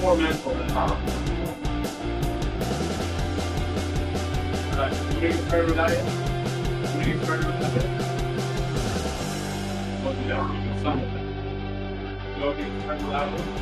More mental than you started without it? You started without it? Well, you don't even some of it. You don't even start without it?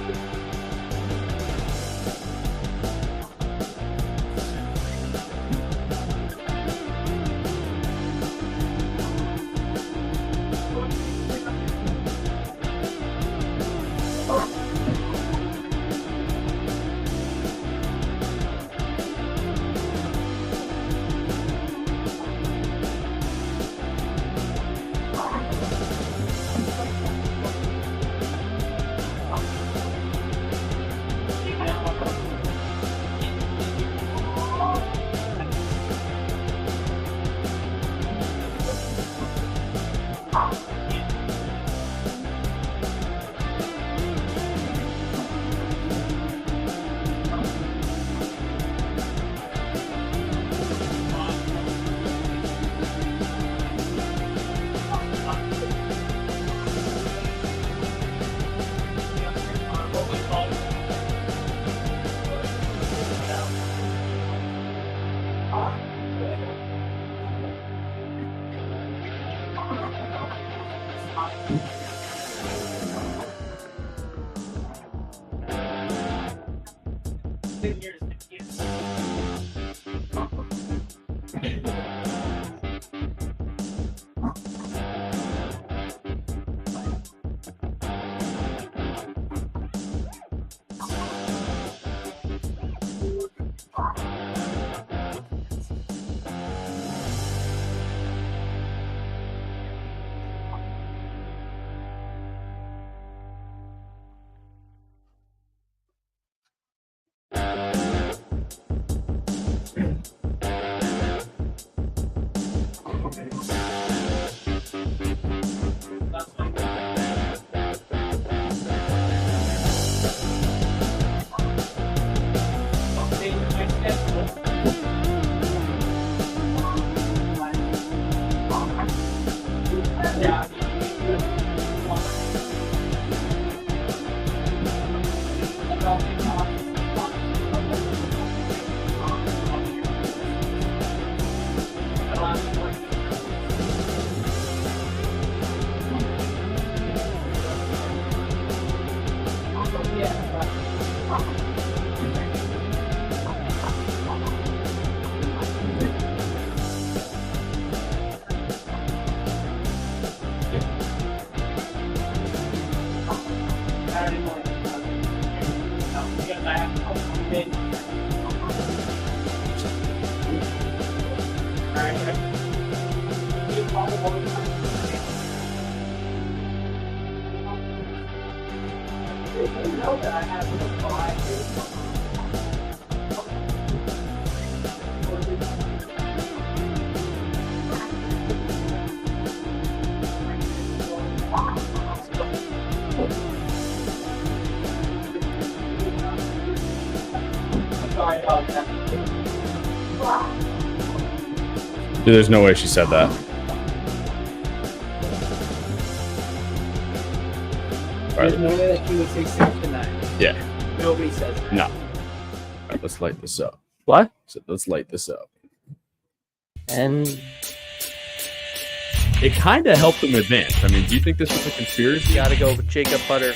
Dude, there's no way she said that. There's no way that she would say 6 to 9. Yeah. Nobody says that. No. All right, let's light this up. What? So let's light this up. And It kind of helped him advance. I mean, do you think this was a conspiracy? gotta go with Jacob Butter.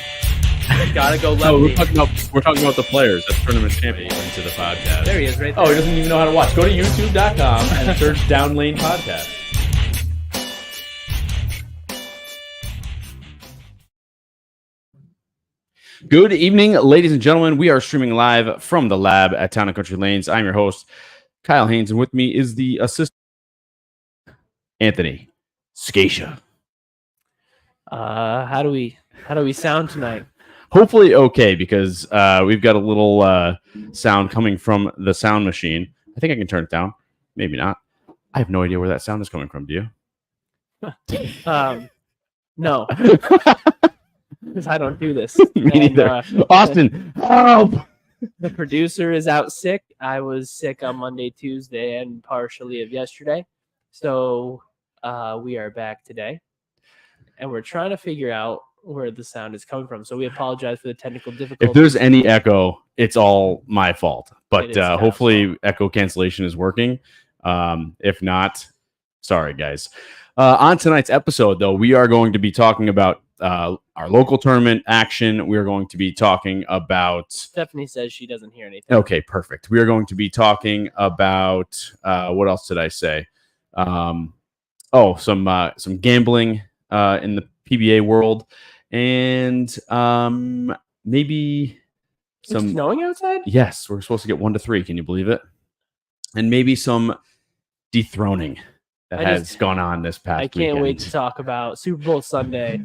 Gotta go No, lefty. we're talking about the players. That's tournament champion into the podcast. There he is, right there. Oh, he doesn't even know how to watch. Go to youtube.com and search Down Lane Podcast. Good evening, ladies and gentlemen. We are streaming live from the lab at Town and Country Lanes. I'm your host, Kyle Haines, and with me is the assistant, Anthony Scaccia. How do we sound tonight? Hopefully okay, because we've got a little sound coming from the sound machine. I think I can turn it down. Maybe not. I have no idea where that sound is coming from. Do you? No, because I don't do this. Me neither. Austin, help! The producer is out sick. I was sick on Monday, Tuesday, and partially of yesterday. So we are back today, and we're trying to figure out where the sound is coming from. So we apologize for the technical difficulties. If there's any echo, it's all my fault. But hopefully fault. echo cancellation is working. If not, sorry, guys. On tonight's episode, though, we are going to be talking about our local tournament action. We are going to be talking about... Stephanie says she doesn't hear anything. Okay, perfect. We are going to be talking about... what else did I say? Some gambling in the PBA world. And maybe some... It's snowing outside? Yes, we're supposed to get 1 to 3. Can you believe it? And maybe some dethroning that has gone on this past weekend. I can't wait to talk about Super Bowl Sunday.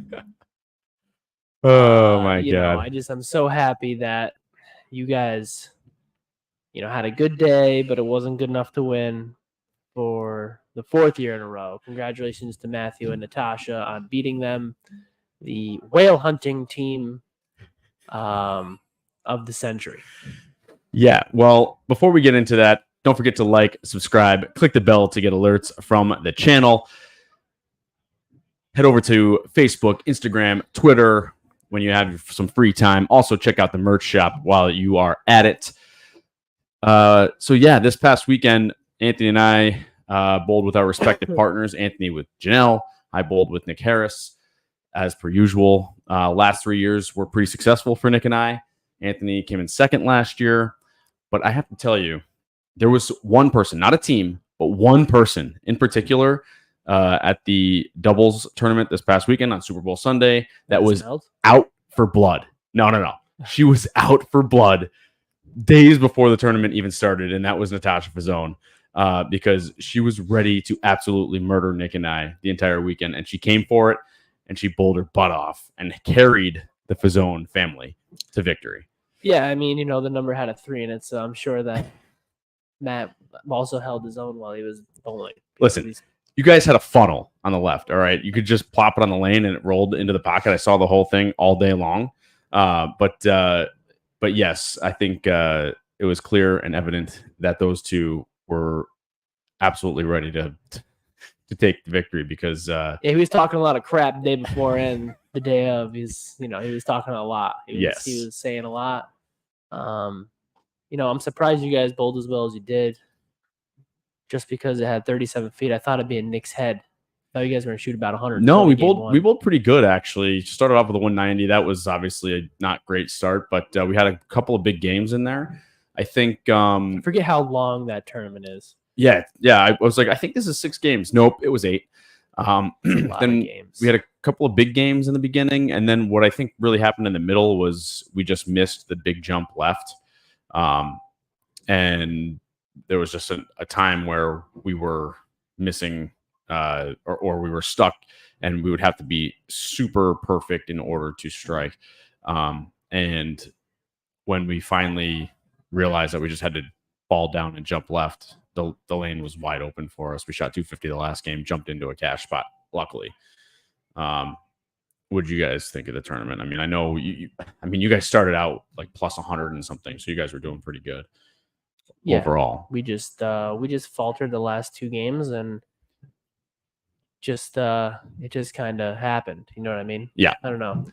Oh my God. I'm so happy that you guys, had a good day, but it wasn't good enough to win for the 4th year in a row. Congratulations to Matthew and Natasha on beating them, the whale hunting team of the century. Yeah, well, before we get into that, don't forget to like, subscribe, click the bell to get alerts from the channel. Head over to Facebook, Instagram, Twitter when you have some free time. Also, check out the merch shop while you are at it. This past weekend, Anthony and I bowled with our respective partners. Anthony with Janelle, I bowled with Nick Harris, as per usual. Last 3 years were pretty successful for Nick and I. Anthony came in second last year. But I have to tell you, there was one person, not a team, but one person in particular at the doubles tournament this past weekend on Super Bowl Sunday that was out for blood. No. She was out for blood days before the tournament even started, and that was Natasha Fazone because she was ready to absolutely murder Nick and I the entire weekend, and she came for it, and she bowled her butt off and carried the Fazone family to victory. Yeah, the number had a 3 in it, so I'm sure that Matt also held his own while he was bowling. Listen, you guys had a funnel on the left, all right? You could just plop it on the lane and it rolled into the pocket. I saw the whole thing all day long. But yes, I think it was clear and evident that those two were absolutely ready to take the victory because... he was talking a lot of crap the day before and the day of. He was talking a lot. He was saying a lot. I'm surprised you guys bowled as well as you did just because it had 37 feet. I thought it'd be in Nick's head. I thought you guys were going to shoot about 100. No, we bowled pretty good, actually. Started off with a 190. That was obviously a not great start, but we had a couple of big games in there. I think... I forget how long that tournament is. Yeah. I was like, I think this is 6 games. Nope, it was 8. Then games. We had a couple of big games in the beginning, and then what I think really happened in the middle was we just missed the big jump left. And there was just a time where we were missing or we were stuck, and we would have to be super perfect in order to strike. And when we finally realized that we just had to ball down and jump left, the lane was wide open for us. We shot 250 the last game, jumped into a cash spot, luckily. What did you guys think of the tournament? I know you guys started out like plus 100 and something, so you guys were doing pretty good overall. We just faltered the last 2 games, and it just kind of happened. You know what I mean? Yeah. I don't know.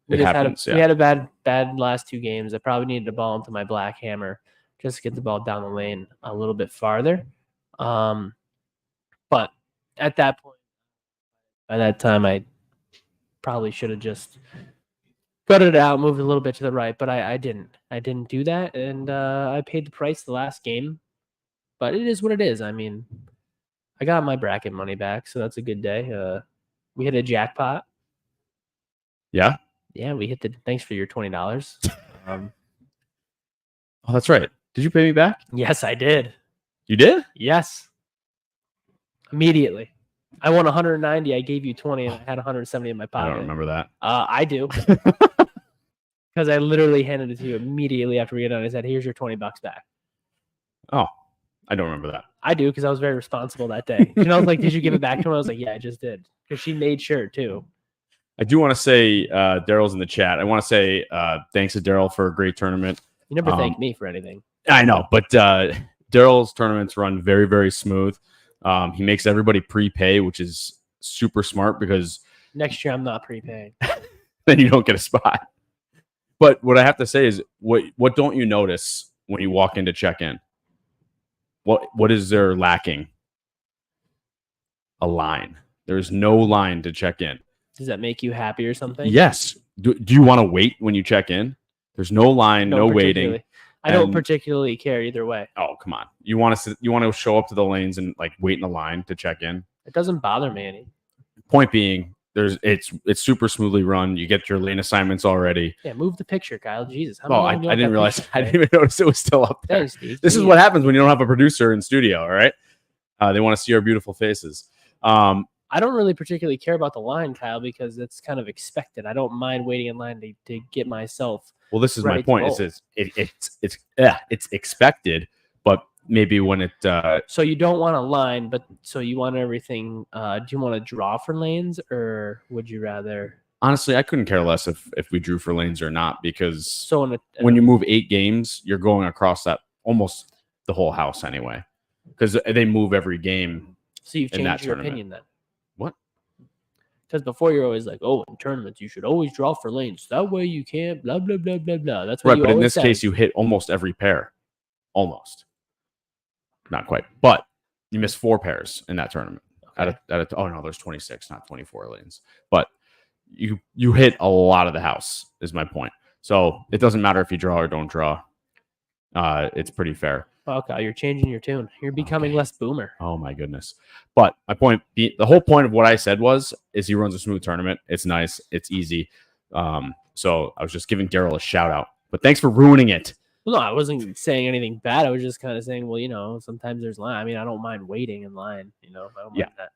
We had a bad last 2 games. I probably needed to ball into my black hammer just to get the ball down the lane a little bit farther. But at that point, by that time, I probably should have just gutted it out, moved a little bit to the right, but I didn't do that, and I paid the price the last game. But it is what it is. I mean, I got my bracket money back, so that's a good day. We hit a jackpot. Yeah. Yeah, we hit the. Thanks for your $20. Oh, that's right. Did you pay me back? Yes, I did. You did? Yes. Immediately. I won 190. I gave you 20, and I had 170 in my pocket. I don't remember that. I do. Because I literally handed it to you immediately after we got done. I said, "Here's your $20 back." Oh, I don't remember that. I do, because I was very responsible that day. Janelle was like, "Did you give it back to him?" I was like, "Yeah, I just did." Because she made sure, too. I do want to say Daryl's in the chat. I want to say thanks to Daryl for a great tournament. You never thanked me for anything. I know, but Daryl's tournaments run very, very smooth. He makes everybody prepay, which is super smart because Next year, I'm not prepaying. then you don't get a spot. But what I have to say is, what don't you notice when you walk in to check in? What is there lacking? A line. There's no line to check in. Does that make you happy or something? Yes. Do you want to wait when you check in? There's no line, no waiting. I don't particularly care either way. Oh, come on. You want to show up to the lanes and like wait in the line to check in? It doesn't bother me any. Point being, it's super smoothly run. You get your lane assignments already. Yeah, move the picture, Kyle. Jesus. I didn't realize. I didn't even notice it was still up there. Thanks, Steve. This is what happens when you don't have a producer in studio, all right? They want to see our beautiful faces. I don't really particularly care about the line, Kyle, because it's kind of expected. I don't mind waiting in line to get myself. Well, this is my point. It's expected, but maybe when it. So you don't want a line, but so you want everything. Do you want to draw for lanes, or would you rather? Honestly, I couldn't care less if we drew for lanes or not, because So when you move 8 games, you're going across that almost the whole house anyway, because they move every game. So you've changed your opinion then. What? Because before you're always like, oh, in tournaments, you should always draw for lanes. That way you can't, blah, blah, blah, blah, blah. That's what right, you but in always this case, you hit almost every pair. Almost. Not quite. But you missed 4 pairs in that tournament. Okay. Oh, no, there's 26, not 24 lanes. But you hit a lot of the house, is my point. So it doesn't matter if you draw or don't draw. It's pretty fair. Okay, you're changing your tune. You're becoming less boomer. Oh my goodness! But my point, the whole point of what I said is he runs a smooth tournament. It's nice. It's easy. So I was just giving Daryl a shout out. But thanks for ruining it. Well, no, I wasn't saying anything bad. I was just kind of saying, well, sometimes there's line. I mean, I don't mind waiting in line. I don't mind that.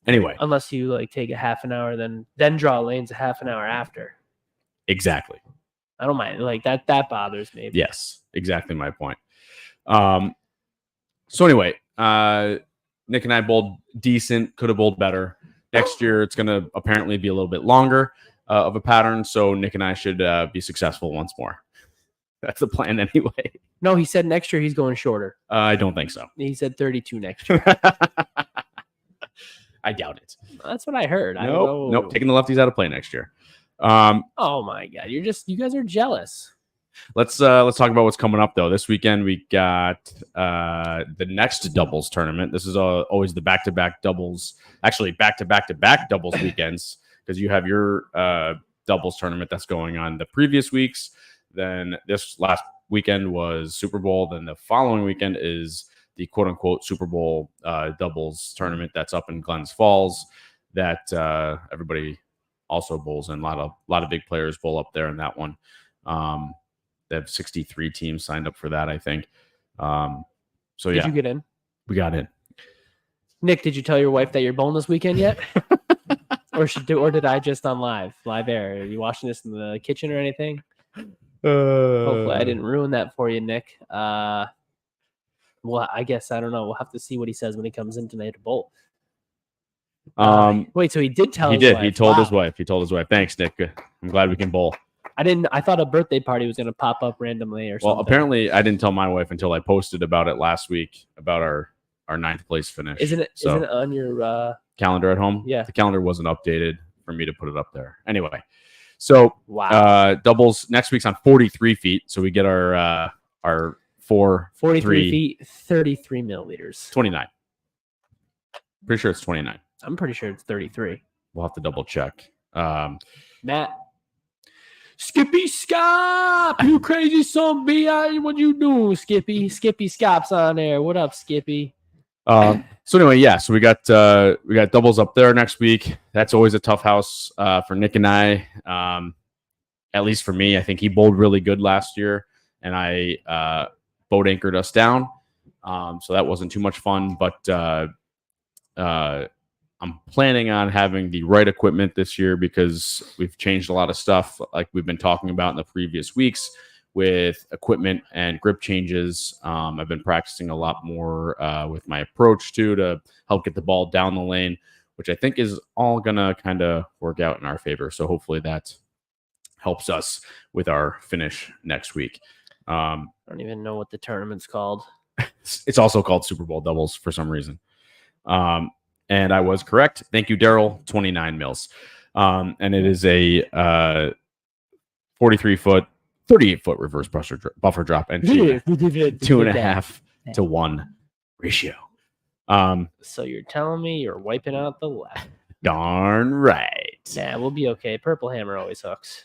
Anyway, unless you like take a half an hour, then draw lanes a half an hour after. Exactly. I don't mind like that. That bothers me. Yes, exactly my point. So anyway, Nick and I bowled decent, could have bowled better. Next year, it's going to apparently be a little bit longer of a pattern. So Nick and I should be successful once more. That's the plan anyway. No, he said next year he's going shorter. I don't think so. He said 32 next year. I doubt it. That's what I heard. Nope. Taking the lefties out of play next year. Oh my God. You guys are jealous. Let's talk about what's coming up though. This weekend we got the next doubles tournament. This is always the back-to-back doubles, actually back-to-back doubles weekends, because you have your doubles tournament that's going on the previous weeks. Then this last weekend was Super Bowl. Then the following weekend is the quote-unquote Super Bowl doubles tournament that's up in Glens Falls that everybody also bowls in. A lot of big players bowl up there in that one. They have 63 teams signed up for that, I think. So Did you get in? We got in. Nick, did you tell your wife that you're bowling this weekend yet? or did I just on live air? Are you watching this in the kitchen or anything? Hopefully I didn't ruin that for you, Nick. Well, I guess I don't know. We'll have to see what he says when he comes in tonight to bowl. Wait, so he did tell his wife. He told his wife. He told his wife. Thanks, Nick. I'm glad we can bowl. I thought a birthday party was going to pop up randomly or something. Well, apparently I didn't tell my wife until I posted about it last week about our 9th place finish. Isn't it on your calendar at home? Yeah. The calendar wasn't updated for me to put it up there. Anyway, so wow. Doubles next week's on 43 feet. So we get our 43 feet, 33 milliliters. 29. Pretty sure it's 29. I'm pretty sure it's 33. We'll have to double check. Matt. Skippy Scop, you crazy son B.I. What you doing, Skippy? Skippy Scop's on there. What up, Skippy? So anyway, yeah. So we got doubles up there next week. That's always a tough house for Nick and I. At least for me, I think he bowled really good last year, and I boat anchored us down. So that wasn't too much fun, but I'm planning on having the right equipment this year because we've changed a lot of stuff, like we've been talking about in the previous weeks with equipment and grip changes. I've been practicing a lot more with my approach too to help get the ball down the lane, which I think is all going to kind of work out in our favor. So hopefully that helps us with our finish next week. I don't even know what the tournament's called. It's also called Super Bowl doubles for some reason. And I was correct. Thank you, Daryl. 29 mils. And it is a 43-foot, 38-foot reverse buffer drop and 2.5 to 1 ratio. So you're telling me you're wiping out the left? Darn right. Nah, we'll be okay. Purple Hammer always hooks,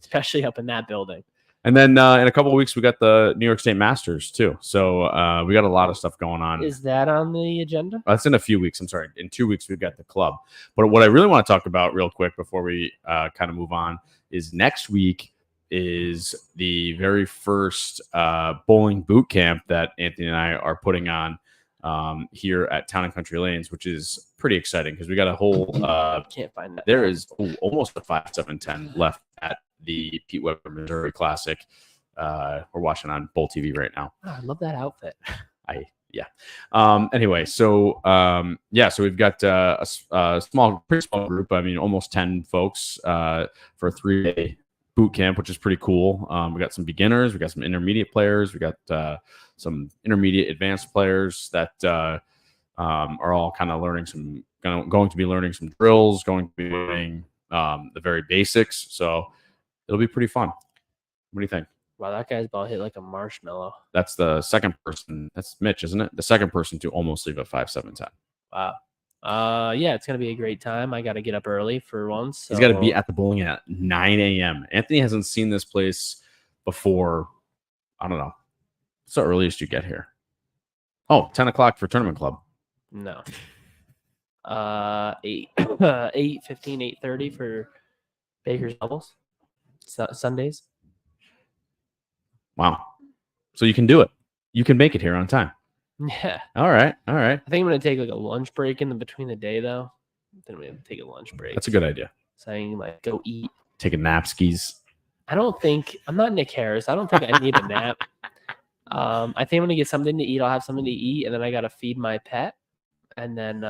especially up in that building. And then in a couple of weeks, we got the New York State Masters too. So we got a lot of stuff going on. Is that on the agenda? That's in a few weeks. I'm sorry. In 2 weeks, we've got the club. But what I really want to talk about real quick before we kind of move on is next week is the very first bowling boot camp that Anthony and I are putting on here at Town and Country Lanes, which is pretty exciting because we got a whole can't find that. There is almost a 5-7-10 left at the Pete Weber Missouri Classic. We're watching on Bowl TV right now. Oh, I love that outfit. Anyway, so we've got a pretty small group. I mean, almost 10 folks for a 3-day boot camp, which is pretty cool. We got some beginners, we got some intermediate players, we got some intermediate advanced players that are all kind of learning going to be learning some drills, going to be learning the very basics. So it'll be pretty fun. What do you think? Wow, that guy's ball hit like a marshmallow. That's the second person. That's Mitch, isn't it? The second person to almost leave a 5-7-10. Wow. Yeah, it's going to be a great time. I got to get up early for once. So. He's got to be at the bowling at 9 a.m. Anthony hasn't seen this place before. I don't know. What's the earliest you get here? Oh, 10 o'clock for tournament club. No. 8:15, 8:30 for Baker's doubles. Sundays. Wow. So you can do it. You can make it here on time. Yeah. All right. I think I'm going to take like a lunch break in between the day, though. Then we have to take a lunch break. That's a good idea. So I can like go eat. Take a nap skis. I'm not Nick Harris. I don't think I need a nap. I think I'm going to get something to eat. I'll have something to eat. And then I got to feed my pet. And then,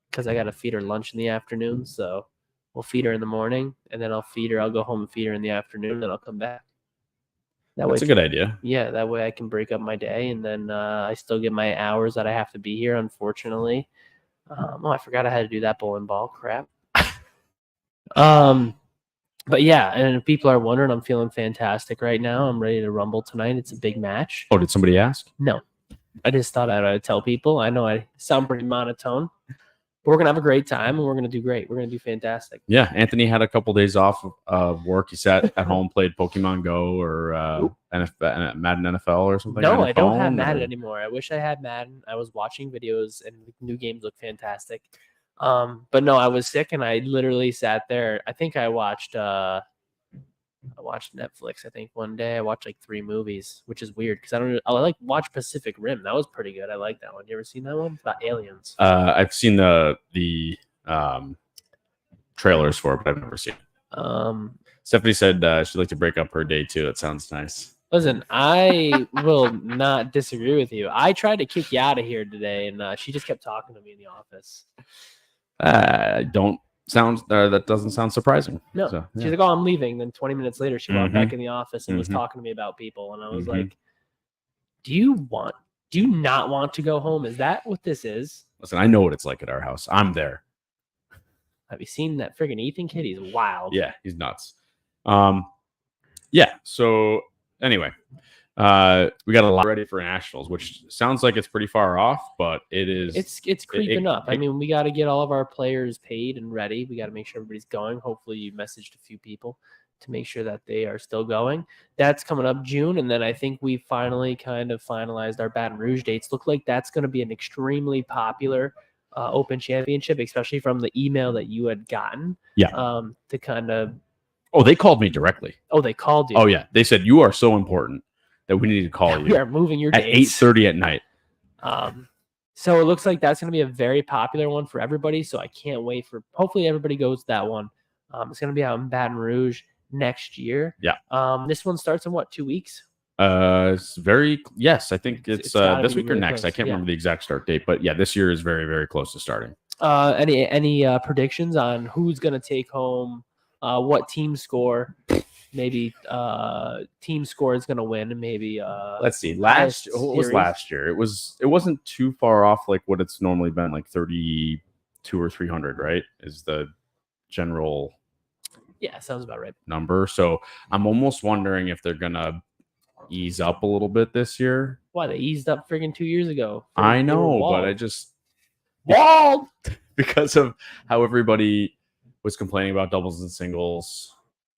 because I got to feed her lunch in the afternoon. So we'll feed her in the morning. And then I'll go home and feed her in the afternoon. And I'll come back. That's a good idea. Yeah, that way I can break up my day, and then I still get my hours that I have to be here, unfortunately. I forgot I had to do that bowling ball. Crap. But yeah, and if people are wondering, I'm feeling fantastic right now. I'm ready to rumble tonight. It's a big match. Oh, did somebody ask? No. I just thought I'd tell people. I know I sound pretty monotone. But we're going to have a great time, and we're going to do great. We're going to do fantastic. Yeah, Anthony had a couple days off of work. He sat at home, played Pokemon Go or Madden NFL or something. No, I don't have Madden anymore. I wish I had Madden. I was watching videos, and new games look fantastic. But no, I was sick, and I literally sat there. I think I watched Netflix. I think one day I watched like 3 movies, which is weird because I like watch Pacific Rim. That was pretty good. I like that one. You ever seen that one? It's about aliens. I've seen the trailers for it, but I've never seen it. Stephanie said she'd like to break up her day too. That sounds nice. Listen, I will not disagree with you. I tried to kick you out of here today, and she just kept talking to me in the office. That doesn't sound surprising. No, so, yeah. She's like, "Oh, I'm leaving." Then 20 minutes later, she walked back in the office and was talking to me about people, and I was like, Do you not want to go home? Is that what this is? Listen, I know what it's like at our house. I'm there. Have you seen that friggin' Ethan kid? He's wild. Yeah, he's nuts. Yeah. So anyway, We got a lot ready for nationals, which sounds like it's pretty far off, but it is. It's creeping up. I it- mean, we got to get all of our players paid and ready. We got to make sure everybody's going. Hopefully, you messaged a few people to make sure that they are still going. That's coming up June, and then I think we finally kind of finalized our Baton Rouge dates. Look like that's going to be an extremely popular Open Championship, especially from the email that you had gotten. Yeah. To kind of. Oh, they called me directly. Oh, they called you. Oh yeah, they said you are so important that we need to call We you are moving your at dates. 8:30 at night. So it looks like that's going to be a very popular one for everybody. So I can't wait for. Hopefully, everybody goes to that one. It's going to be out in Baton Rouge next year. Yeah. This one starts in what, 2 weeks? It's very yes. I think it's gotta this be week or really next. close. I can't Yeah. remember the exact start date, but yeah, this year is very very close to starting. Any predictions on who's going to take home what team score? Maybe team score is going to win, and maybe Let's see. highest What was series. last year? It wasn't too far off like what it's normally been, like 32 or 300, right? Is the general Yeah, sounds about right. number. So I'm almost wondering if they're gonna ease up a little bit this year. Why they eased up friggin' 2 years ago? I They were know, but walled. I just walled. because of how everybody was complaining about doubles and singles,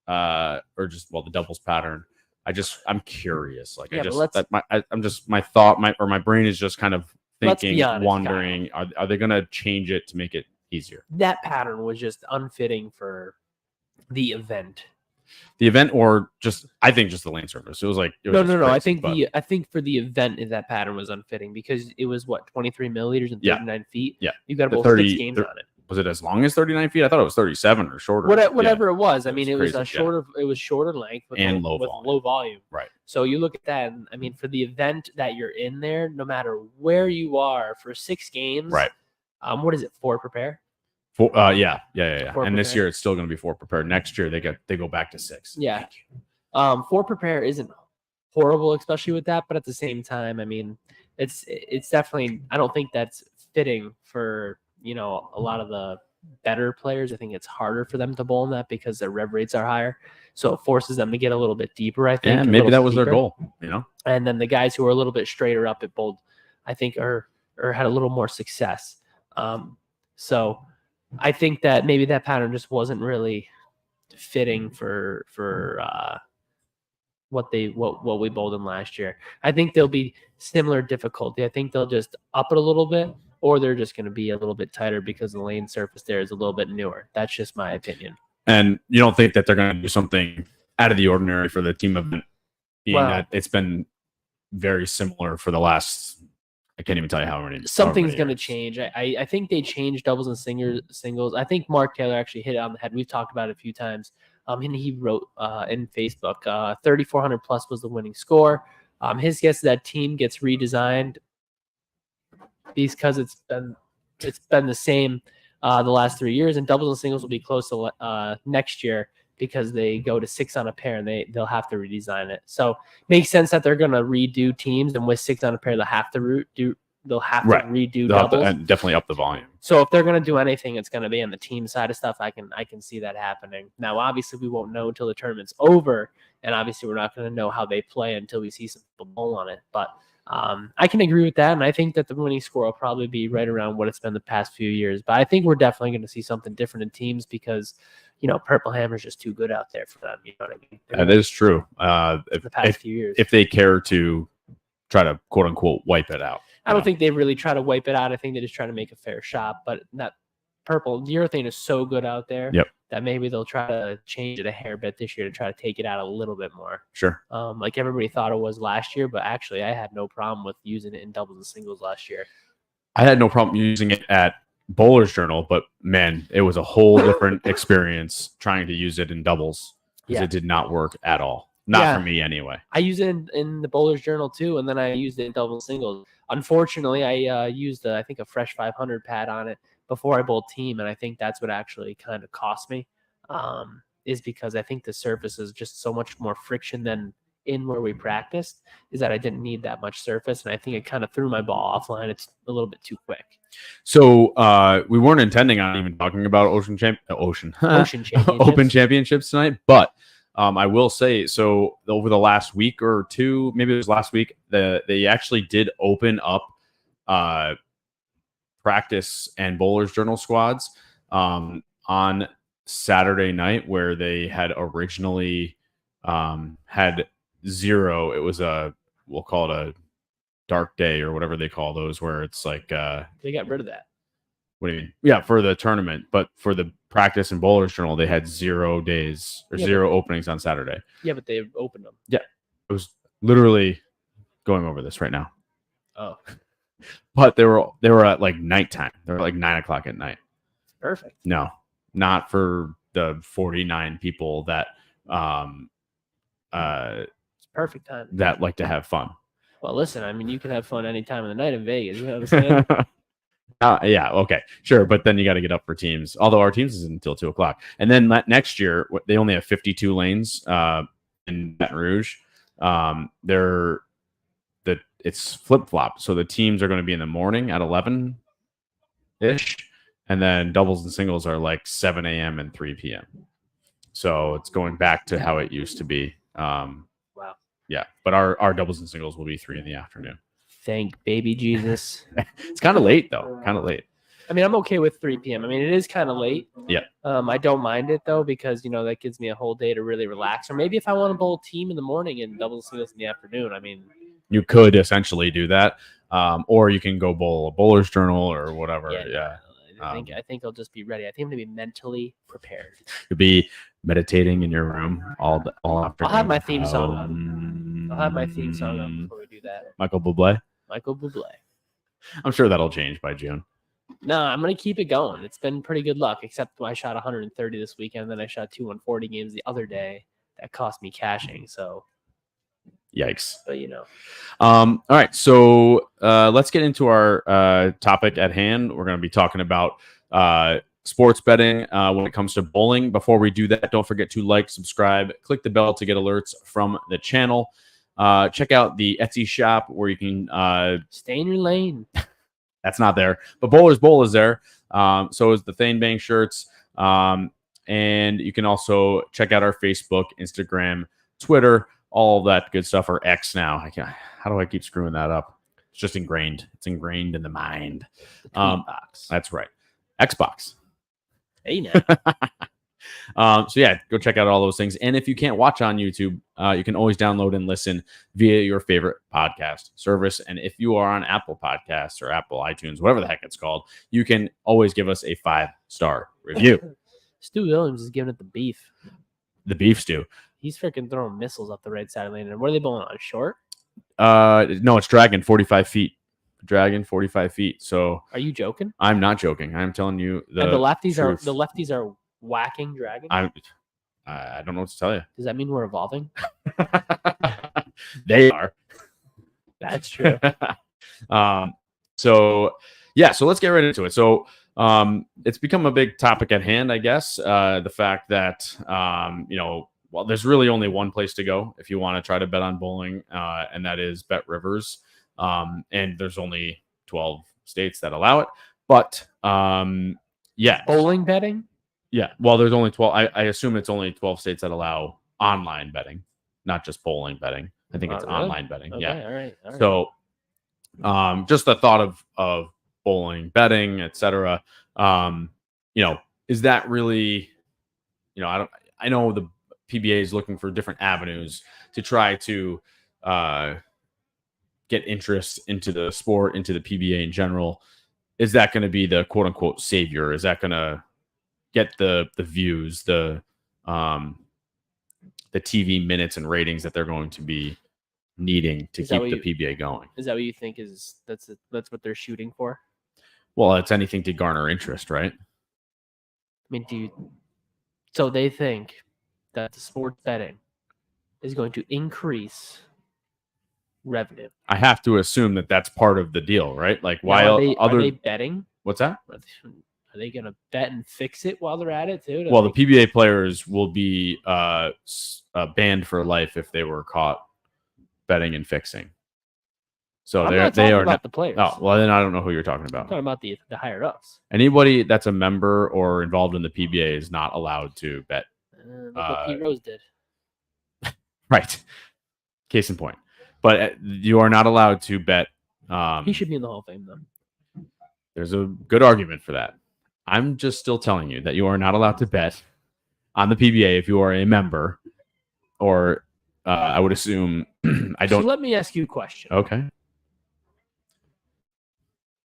or just the doubles pattern. I'm curious. Like Yeah, but my brain is just kind of Let's be thinking, honest, wondering, are they gonna change it to make it easier? That pattern was just unfitting for the event. The event, or just I think just the lane surface. It was like No. I crazy, but I think for the event that pattern was unfitting because it was what 23 milliliters and Yeah. 39 feet. Yeah. You got The about 30 6 games on it. was it as long as 39 feet? I thought it was 37 or shorter. Whatever it was. I mean, it was crazy, a yeah. shorter. It was shorter length with And low, low volume. low volume. Right. So you look at that, and I mean, for the event that you're in there, no matter where you are for 6 games, Right. What is it? 4 prepare. Yeah. Four And this prepared. year it's still going to be 4 prepared. Next year they go back to 6. Yeah. 4 prepare isn't horrible, especially with that, but at the same time, I mean, it's definitely. I don't think that's fitting for a lot of the better players. I think it's harder for them to bowl in that because their rev rates are higher, so it forces them to get a little bit deeper. I think. Yeah, a maybe little that was their steeper. goal. And then the guys who are a little bit straighter up at bowled, I think, or had a little more success. So I think that maybe that pattern just wasn't really fitting for what we bowled in last year. I think there'll be similar difficulty. I think they'll just up it a little bit, or they're just going to be a little bit tighter because the lane surface there is a little bit newer. That's just my opinion. And you don't think that they're going to do something out of the ordinary for the team event, being Well- that it's been very similar for the last. I can't even tell you how many. Something's going to change. I think they changed doubles and singles. I think Mark Taylor actually hit it on the head. We've talked about it a few times. And he wrote in Facebook, 3,400 plus was the winning score. His guess is that team gets redesigned because it's been the same the last 3 years, and doubles and singles will be close to next year because they go to 6 on a pair and they'll have to redesign it. So makes sense that they're going to redo teams, and with 6 on a pair, they'll have to redo They'll have to, doubles. and definitely up the volume. So if they're going to do anything, it's going to be on the team side of stuff. I can see that happening. Now, obviously, we won't know until the tournament's over, and obviously, we're not going to know how they play until we see some bowl on it. But I can agree with that, and I think that the winning score will probably be right around what it's been the past few years. But I think we're definitely going to see something different in teams because Purple Hammer's just too good out there for them. You know what I mean? That is true. The past few years. If they care to try to quote unquote wipe it out. I don't think they really try to wipe it out. I think they just try to make a fair shot. But that purple urethane is so good out there that maybe they'll try to change it a hair bit this year to try to take it out a little bit more. Sure. Like everybody thought it was last year, but actually I had no problem with using it in doubles and singles last year. I had no problem using it at Bowler's Journal, but man, it was a whole different experience trying to use it in doubles because it did not work at all. Not for me anyway. I use it in the Bowler's Journal too, and then I used it in doubles and singles. Unfortunately, I used I think a fresh 500 pad on it before I bowled team, and I think that's what actually kind of cost me. Is because I think the surface is just so much more friction than in where we practiced. Is that I didn't need that much surface, and I think it kind of threw my ball offline. It's a little bit too quick. So we weren't intending on even talking about Open Championships Championships. tonight, but I will say, so over the last week or two, maybe it was last week, they actually did open up practice and bowlers journal squads on Saturday night, where they had originally had 0. It was we'll call it a dark day or whatever they call those, where it's like They got rid of that. what do you mean? Yeah, for the tournament, but for the practice and bowlers journal, they had 0 days or 0 openings on Saturday. Yeah, but they opened them. Yeah, it was literally going over this right now. Oh, But they were at like nighttime. They were like 9 o'clock at night. perfect. No, not for the 49 people that It's perfect time. that like to have fun. Well, listen, I mean, you can have fun any time of the night in Vegas. You understand? Yeah, okay, sure, but then you got to get up for teams. Although our teams is until 2 o'clock, and then next year they only have 52 lanes in Baton Rouge. It's flip flop, so the teams are going to be in the morning at 11 ish, and then doubles and singles are like 7 a.m. and 3 p.m. So it's going back to how it used to be. Wow. Yeah, but our doubles and singles will be 3 in the afternoon. Thank baby Jesus. It's kind of late though. Kind of late. I mean, I'm okay with 3 p.m. I mean, it is kind of late. Yeah. I don't mind it though, because that gives me a whole day to really relax. Or maybe if I want to bowl team in the morning and doubles singles in the afternoon, I mean, you could essentially do that, or you can go bowl a bowler's journal or whatever. Yeah. I think I'll just be ready. I think I'm gonna be mentally prepared. You'll be meditating in your room all afternoon. I'll have my theme song on. I'll have my theme song on before we do that. Michael Bublé. Michael Bublé. I'm sure that'll change by June. No, I'm gonna keep it going. It's been pretty good luck, except I shot 130 this weekend. Then I shot 2 140 games the other day. That cost me cashing. So, yikes. But all right. So let's get into our topic at hand. We're going to be talking about sports betting when it comes to bowling. Before we do that, don't forget to like, subscribe, click the bell to get alerts from the channel. Check out the Etsy shop where you can stay in your lane. That's not there, but Bowler's Bowl is there. So is the Thane Bang shirts. And you can also check out our Facebook, Instagram, Twitter, all that good stuff, or X now. How do I keep screwing that up? It's just ingrained. It's ingrained in the mind. The tweet box. That's right. Xbox. Hey now. So yeah, go check out all those things. And if you can't watch on YouTube, you can always download and listen via your favorite podcast service. And if you are on Apple Podcasts or Apple iTunes, whatever the heck it's called, you can always give us a 5-star review. Stu Williams is giving it the beef. The beef stew. He's freaking throwing missiles up the right side of the lane. And what are they bowling on? Short? No, it's Dragon 45 feet. Dragon 45 feet. So are you joking? I'm not joking. I'm telling you the lefties are whacking Dragon. I don't know what to tell you. Does that mean we're evolving? They are. That's true. So let's get right into it. So it's become a big topic at hand, I guess. The fact that well, there's really only one place to go if you want to try to bet on bowling, and that is Bet Rivers. And there's only 12 states that allow it. But bowling betting. Yeah, well, there's only 12. I assume it's only 12 states that allow online betting, not just bowling betting. I think it's really? online betting. Okay, Yeah. All right. So, just the thought of bowling betting, etc. Is that really? I know the PBA is looking for different avenues to try to get interest into the sport, into the PBA in general. Is that going to be the quote unquote savior? Is that going to get the views, the TV minutes and ratings that they're going to be needing to keep the PBA going? Is that what you think that's what they're shooting for? Well, it's anything to garner interest, right? I mean, so they think that the sports betting is going to increase revenue. I have to assume that that's part of the deal, right? Like, why are they betting? What's that? Are they going to bet and fix it while they're at it too? Well, the PBA players will be banned for life if they were caught betting and fixing. So they are about the players. Oh, well, then I don't know who you're talking about. I'm talking about the higher ups. Anybody that's a member or involved in the PBA is not allowed to bet. Look what Pete Rose did. Right. Case in point. But you are not allowed to bet. He should be in the Hall of Fame, though. There's a good argument for that. I'm just still telling you that you are not allowed to bet on the PBA if you are a member, or I would assume I don't. So let me ask you a question. Okay.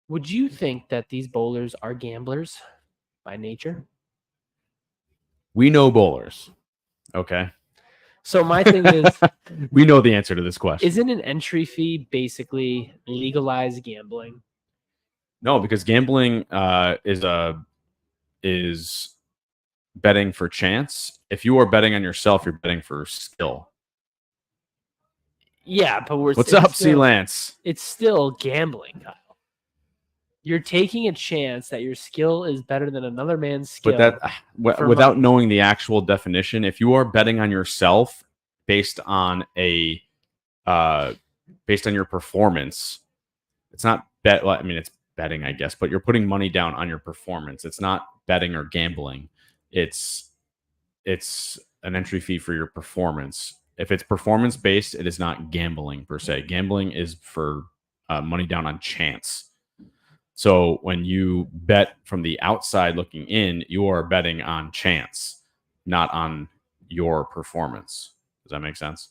Would you think that these bowlers are gamblers by nature? We know bowlers. Okay. So my thing is, we know the answer to this question. isn't an entry fee basically legalized gambling? No, because gambling is betting for chance. If you are betting on yourself, you're betting for skill. Yeah, but What's up, C. Lance? It's still gambling, Kyle. You're taking a chance that your skill is better than another man's skill. But that without knowing the actual definition, if you are betting on yourself based on your performance, it's not bet. Well, I mean, it's betting, I guess, but you're putting money down on your performance. It's not betting or gambling. It's an entry fee for your performance. If it's performance based, it is not gambling per se. Gambling is for money down on chance. So when you bet from the outside looking in, you are betting on chance, not on your performance. Does that make sense?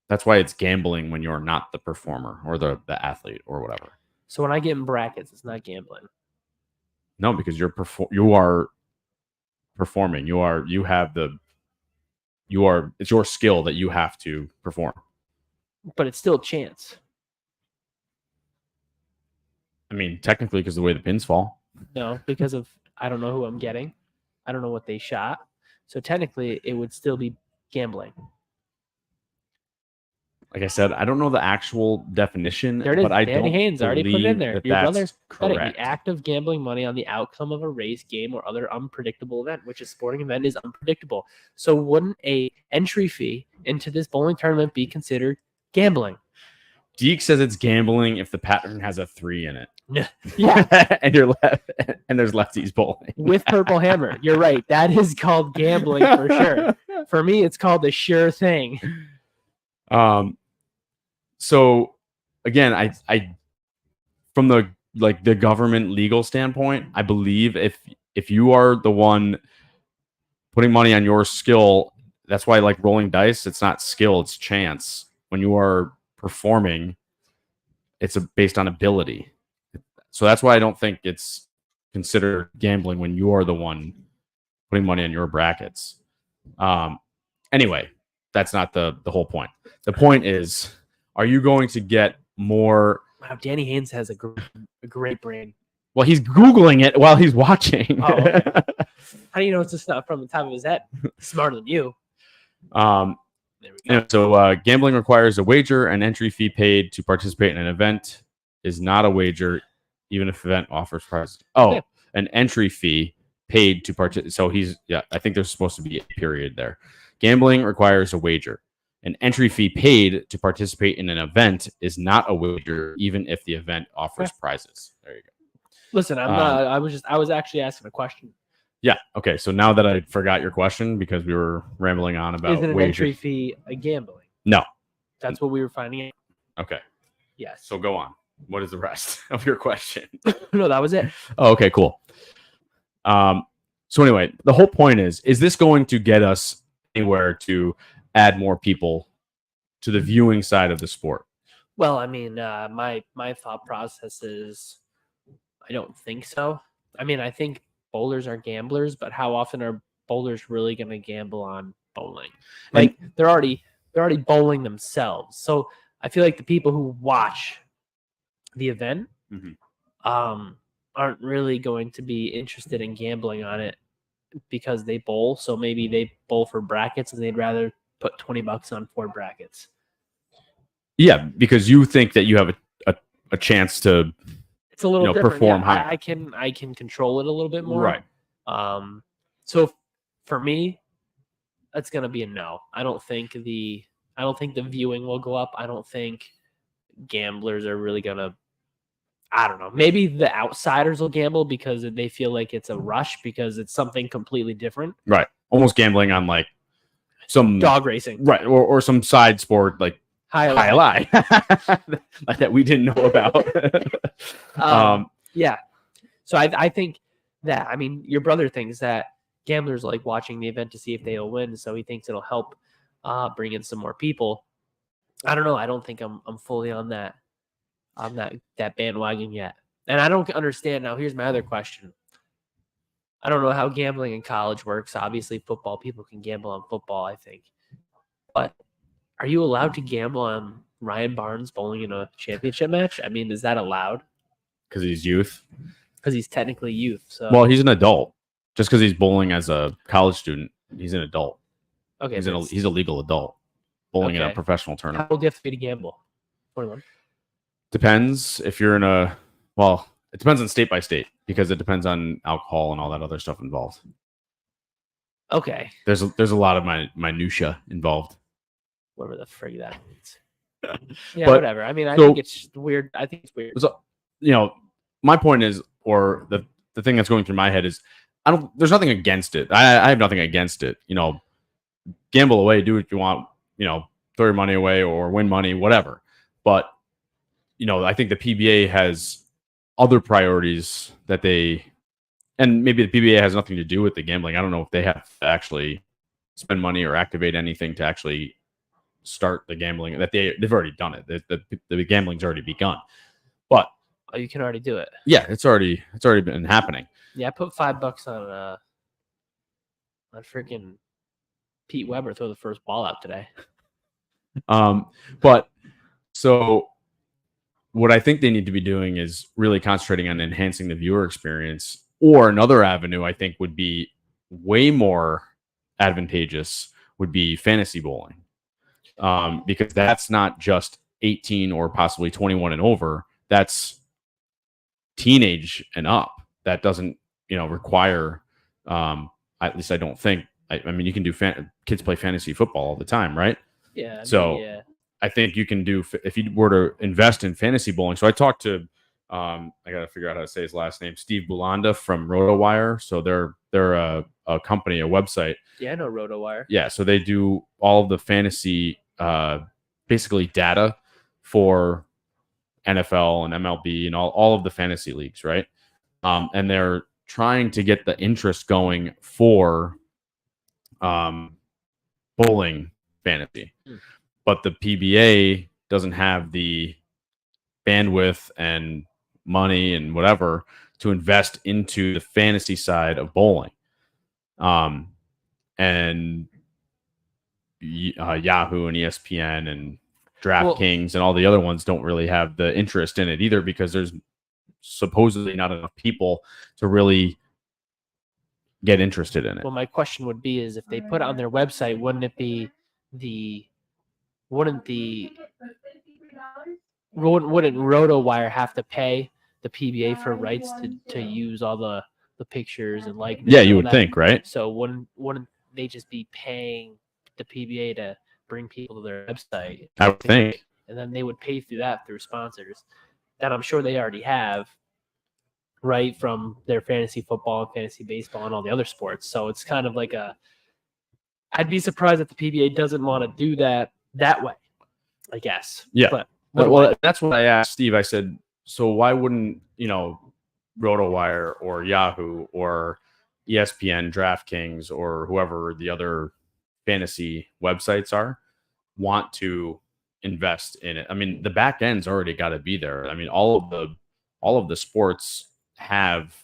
That's why it's gambling when you're not the performer or the athlete or whatever. So when I get in brackets, it's not gambling. No, because you are performing. It's your skill that you have to perform. But it's still chance. I mean, technically, because the way the pins fall. No, because of I don't know who I'm getting. I don't know what they shot. So technically, it would still be gambling. Like I said, I don't know the actual definition, There it is. but I Danny don't Haines already put it in there. that Your that's brother's betting correct. the act of gambling money on the outcome of a race, game, or other unpredictable event, which a sporting event is unpredictable. So wouldn't a entry fee into this bowling tournament be considered gambling? Deke says it's gambling if the pattern has a 3 in it. Yeah. and you're left, and there's lefties bowling with purple hammer. You're right. That is called gambling for sure. For me, it's called the sure thing. So again, I from the government legal standpoint, I believe if you are the one putting money on your skill, that's why like rolling dice, it's not skill, it's chance. When you are performing, it's based on ability. So that's why I don't think it's considered gambling when you are the one putting money on your brackets. Anyway, that's not the whole point. The point is, are you going to get more? Wow, Danny Haines has a great brain. Well, he's Googling it while he's watching. Oh, okay. How do you know it's just not from the top of his head? Smarter than you. There we go. So gambling requires a wager. An entry fee paid to participate in an event is not a wager, even if event offers prizes. Oh, yeah. An entry fee paid to participate. So I think there's supposed to be a period there. Gambling requires a wager. An entry fee paid to participate in an event is not a wager, even if the event offers prizes. There you go. Listen, I'm not. I was actually asking a question. Yeah. Okay. So now that I forgot your question because we were rambling on about isn't an entry fee a gambling? No. That's what we were finding out. Okay. Yes. So go on. What is the rest of your question? No, that was it. Oh, okay, cool. So anyway, the whole point is this going to get us anywhere to add more people to the viewing side of the sport? Well, I mean, my thought process is I don't think so. I mean, I think bowlers are gamblers, but how often are bowlers really going to gamble on bowling? Like they're already bowling themselves. So I feel like the people who watch the event aren't really going to be interested in gambling on it because they bowl. So maybe they bowl for brackets and they'd rather put $20 on 4 brackets. Yeah, because you think that you have a chance to it's a little perform higher. I can control it a little bit more. Right. So for me, that's gonna be a no. I don't think the viewing will go up. I don't think gamblers are really gonna. I don't know. Maybe the outsiders will gamble because they feel like it's a rush because it's something completely different. Right. Almost gambling on like some dog racing, right, or some side sport like highlight like that we didn't know about. Yeah. So I think that, I mean, your brother thinks that gamblers like watching the event to see if they'll win, so he thinks it'll help bring in some more people. I don't know. I don't think I'm fully on that bandwagon yet, and I don't understand. Now, here's my other question. I don't know how gambling in college works. Obviously, football, people can gamble on football, I think, but are you allowed to gamble on Ryan Barnes bowling in a championship match? I mean, is that allowed? Because he's youth. Because he's technically youth. So Well, he's an adult. Just because he's bowling as a college student, he's an adult. okay, He's a legal adult bowling in a Okay. professional how tournament. old do you have to be to gamble? 21. Depends if you're in a it depends on state by state because it depends on alcohol and all that other stuff involved. Okay, There's a lot of minutia involved. whatever the frig that means. Yeah, But- whatever. I mean, I so- think it's weird. I think it's weird. So, my point is, or the thing that's going through my head is, there's nothing against it. I have nothing against it. Gamble away, do what you want. Throw your money away or win money, whatever. But I think the PBA has other priorities and maybe the PBA has nothing to do with the gambling. I don't know if they have to actually spend money or activate anything to actually start the gambling. That they've already done it. The gambling's already begun. But Oh, you can already do it. yeah, it's already been happening. Yeah, I put $5 on freaking Pete Weber throw the first ball out today. But so what I think they need to be doing is really concentrating on enhancing the viewer experience. Or another avenue I think would be way more advantageous would be fantasy bowling. Because that's not just 18 or possibly 21 and over. That's teenage and up. That doesn't, require, at least I don't think, I mean, you can do kids play fantasy football all the time, right? Yeah. So I think you can do, if you were to invest in fantasy bowling. So I talked to, I got to figure out how to say his last name, Steve Bulanda from RotoWire. So they're a company, a website. Yeah, I know RotoWire. Yeah. So they do all of the fantasy, basically data for NFL and MLB and all of the fantasy leagues. Right. And they're trying to get the interest going for, bowling fantasy. But the PBA doesn't have the bandwidth and money and whatever to invest into the fantasy side of bowling. And Yahoo and ESPN and DraftKings and all the other ones don't really have the interest in it either because there's supposedly not enough people to really get interested in it. Well, my question would be is if they put it on their website, wouldn't RotoWire have to pay the PBA for rights to use all the pictures and likeness? Yeah, you would think, right? So wouldn't they just be paying the PBA to bring people to their website? I would think. And then they would pay through that through sponsors that I'm sure they already have, right, from their fantasy football and fantasy baseball and all the other sports. So it's kind of like I'd be surprised if the PBA doesn't want to do that way, I guess. Yeah. But Well, that's what I asked Steve. I said, so why wouldn't, RotoWire or Yahoo or ESPN, DraftKings, or whoever the other fantasy websites are want to invest in it? I mean, the back end's already got to be there. I mean, all of the sports have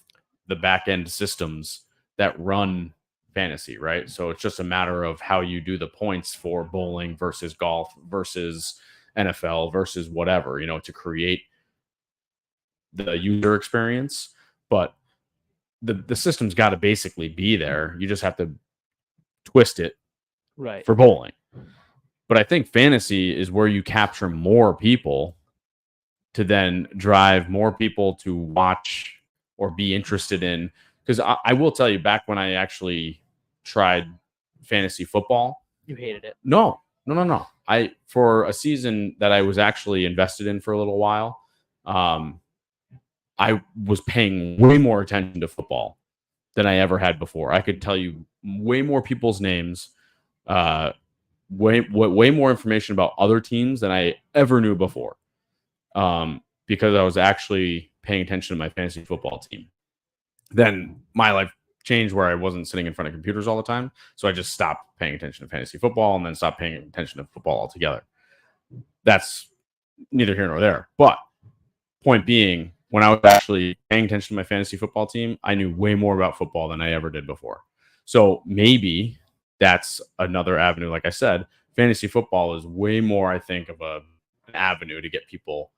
the back end systems that run fantasy, right? So it's just a matter of how you do the points for bowling versus golf versus NFL versus whatever, to create the user experience. But the system's got to basically be there. You just have to twist it right for bowling. But I think fantasy is where you capture more people to then drive more people to watch or be interested in. Because I will tell you, back when I actually tried fantasy football, you hated it. No. For a season that I was actually invested in for a little while, I was paying way more attention to football than I ever had before. I could tell you way more people's names, way more information about other teams than I ever knew before. Because I was actually paying attention to my fantasy football team. Then my life changed where I wasn't sitting in front of computers all the time. So I just stopped paying attention to fantasy football and then stopped paying attention to football altogether. That's neither here nor there. But point being, when I was actually paying attention to my fantasy football team, I knew way more about football than I ever did before. So maybe that's another avenue. Like I said, fantasy football is way more, I think, of an avenue to get people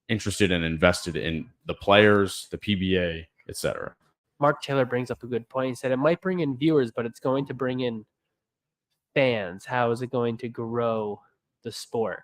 interested and invested in the players, the PBA, etc. Mark Taylor brings up a good point. He said it might bring in viewers, but it's going to bring in fans. How is it going to grow the sport?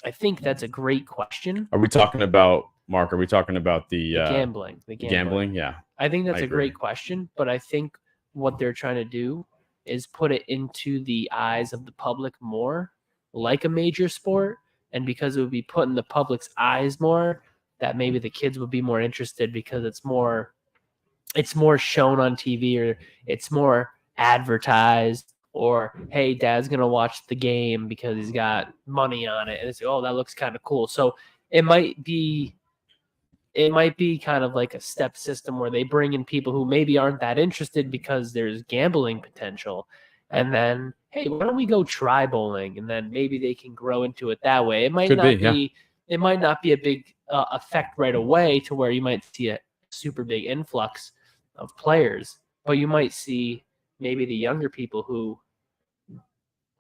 I think that's a great question. Are we talking about, Mark? Are we talking about the gambling? The gambling? Yeah. I think that's I a agree. great question, but I think what they're trying to do is put it into the eyes of the public more, like a major sport. And because it would be put in the public's eyes more, that maybe the kids would be more interested because it's more shown on TV, or it's more advertised, or hey, dad's gonna watch the game because he's got money on it, and it's, oh, that looks kind of cool. So it might be kind of like a step system where they bring in people who maybe aren't that interested because there's gambling potential, and then, hey, why don't we go try bowling, and then maybe they can grow into it that way. It might it might not be a big effect right away to where you might see a super big influx of players, but you might see maybe the younger people who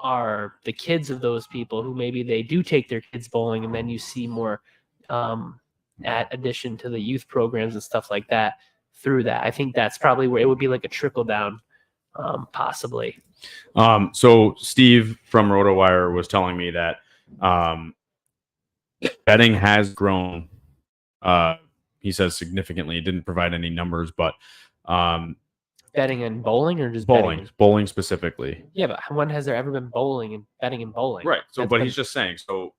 are the kids of those people who maybe they do take their kids bowling, and then you see more at addition to the youth programs and stuff like that through that. I think that's probably where it would be like a trickle down, possibly. So Steve from RotoWire was telling me that betting has grown. He says significantly. He didn't provide any numbers, but betting in bowling or just bowling specifically. Yeah, but when has there ever been bowling and betting in bowling? Right. So, but he's just saying. So,